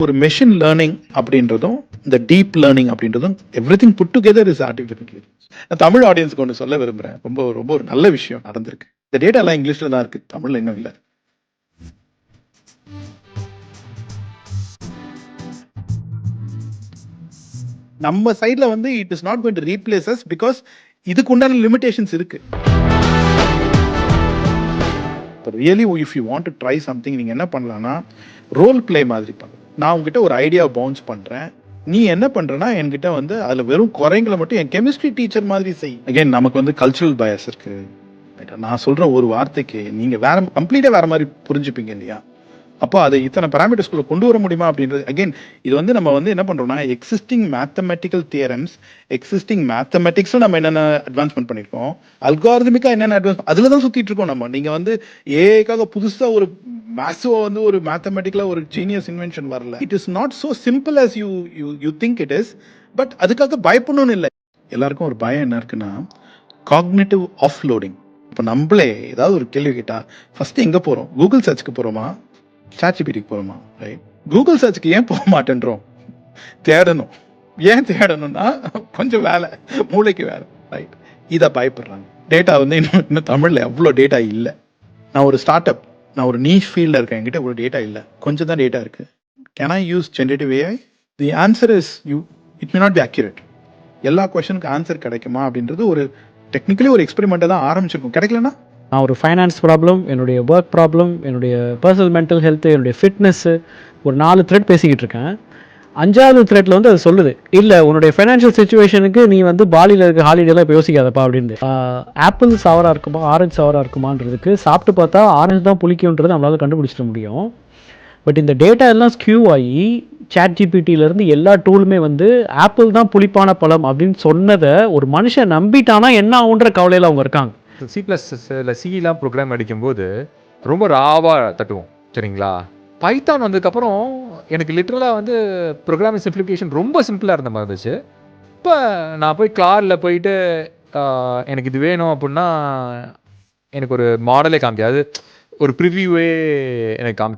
ஒரு machine learning அப்படின்றதும் இந்த டீப் லேர்னிங் அப்படின்றதும் everything put together is artificial intelligence. நான் தமிழ் ஆடியன்ஸ்க்கு ஒன்று சொல்ல விரும்புகிறேன். ரொம்ப ரொம்ப ஒரு நல்ல விஷயம் நடந்திருக்கு. இந்த டேட்டா எல்லாம் இங்கிலீஷில் தான் இருக்குது, தமிழில் இன்னும் இல்லை. நம்ம சைடில் வந்து it is not going to replace as because இதுக்கு உண்டான லிமிடேஷன்ஸ் இருக்கு. இப்போ really if you want to try something, நீங்கள் என்ன பண்ணலாம்னா ரோல் பிளே மாதிரி பண்ணலாம். நான் உங்ககிட்ட ஒரு ஐடியாவை பவுன்ஸ் பண்ணுறேன், நீ என்ன பண்ணுறனா என்கிட்ட வந்து அதில் வெறும் குறைங்களை மட்டும் என் கெமிஸ்ட்ரி டீச்சர் மாதிரி செய். அகைன் நமக்கு வந்து கல்ச்சுரல் பயஸ் இருக்கு. நான் சொல்கிற ஒரு வார்த்தைக்கு நீங்கள் வேற கம்ப்ளீட்டாக வேற மாதிரி புரிஞ்சுப்பீங்க இல்லையா? அப்போ அதை இத்தனை பேராமீட்டர்ஸ்குள்ள கொண்டு வர முடியுமா அப்படின்றது அகைன் இது வந்து நம்ம வந்து என்ன பண்ணுறோம்னா எக்ஸிஸ்டிங் மேத்தமெட்டிக்கல் தியரம்ஸ், எக்ஸிஸ்டிங் மேத்தமெட்டிக்ஸில் நம்ம என்னென்ன அட்வான்ஸ்மெண்ட் பண்ணியிருக்கோம், அல்காரிதமிக்காக என்னென்ன அட்வான்ஸ் அதில் தான் சுற்றிட்டு இருக்கோம் நம்ம. நீங்கள் வந்து ஏஐக்காக புதுசாக ஒரு மேசிவா வந்து ஒரு மேத்தமெட்டிக்கலாக ஒரு ஜீனியஸ் இன்வென்ஷன் வரல. It is not so simple as you think it is. But அதுக்காக பயப்படணும்னு இல்லை. எல்லாருக்கும் ஒரு பயம் என்ன இருக்குன்னா காக்னிட்டிவ் ஆஃப்லோடிங். இப்போ நம்மளே ஏதாவது ஒரு கேள்வி கேட்டால் ஃபஸ்ட்டு எங்கே போகிறோம்? கூகுள் சர்ச்சுக்கு போகிறோமா, சாட்ஜிபிடிக்கு போகிறோமா? ரைட். கூகுள் சர்ச்சுக்கு ஏன் போக மாட்டேன்றோம்? தேடணும். ஏன் தேடணும்னா கொஞ்சம் வேலை, மூளைக்கு வேலை. ரைட். இதை பயப்படுறாங்க. டேட்டா வந்து இன்னும் தமிழில் எவ்வளோ டேட்டா இல்லை. நான் ஒரு ஸ்டார்ட் அப், நான் ஒரு நீஷ் ஃபீல்டில் இருக்கேன், என்கிட்ட இவ்வளோ டேட்டா இல்லை, கொஞ்சம் தான் டேட்டா இருக்குது. Can I use generative AI? The answer is it may not be accurate. எல்லா கொஸ்டனுக்கு ஆன்சர் கிடைக்குமா அப்படின்றது ஒரு டெக்னிக்கலி ஒரு எக்ஸ்பெரிமெண்ட்டை தான் ஆரம்பிச்சிருக்கும். கிடைக்கலன்னா நான் ஒரு ஃபைனான்ஸ் ப்ராப்ளம், என்னுடைய ஒர்க் ப்ராப்ளம், என்னுடைய பர்சனல் மென்டல் ஹெல்த்து, என்னுடைய ஃபிட்னஸ்ஸு, ஒரு 4 த்ரெட் பேசிக்கிட்டு இருக்கேன். 5வது த்ரெட்டில் வந்து அது சொல்லுது, இல்லை உன்னுடைய ஃபைனான்ஷியல் சுச்சுவேஷனுக்கு நீ வந்து பாலியில் இருக்க ஹாலிடேலாம் இப்போ யோசிக்காதப்பா அப்படின்னு. ஆப்பிள் சவராக இருக்குமா, ஆரஞ்சு சவராக இருக்குமான்றதுக்கு சாப்பிட்டு பார்த்தா ஆரஞ்சு தான் புளிக்கும்ன்றது நம்மளால் கண்டுபிடிச்சிட முடியும். பட் இந்த டேட்டா எல்லாம் ஸ்கியூ ஆகி சாட்ஜிபிடியிலேருந்து எல்லா டூலுமே வந்து ஆப்பிள் தான் புளிப்பான பழம் அப்படின்னு சொன்னதை ஒரு மனுஷன் நம்பிட்டானா என்ன ஆகுன்ற கவலையில் அவங்க இருக்காங்க. C++ல சிலாம் ப்ரோக்ராம் அடிக்கும்போது ரொம்ப ராவாக தட்டுவோம், சரிங்களா? பைத்தான் வந்ததுக்கப்புறம் எனக்கு லிட்ரலாக வந்து ப்ரோக்ராமிங் சிம்பிளிஃபிகேஷன் ரொம்ப சிம்பிளாக இருந்த மாதிரி இருந்துச்சு. இப்போ நான் போய் கிளாரில் போயிட்டு எனக்கு இது வேணும் அப்படின்னா எனக்கு ஒரு மாடலே காமிக்காது, ஒரு ப்ரிவியூவே எனக்கு காமிக்கும்.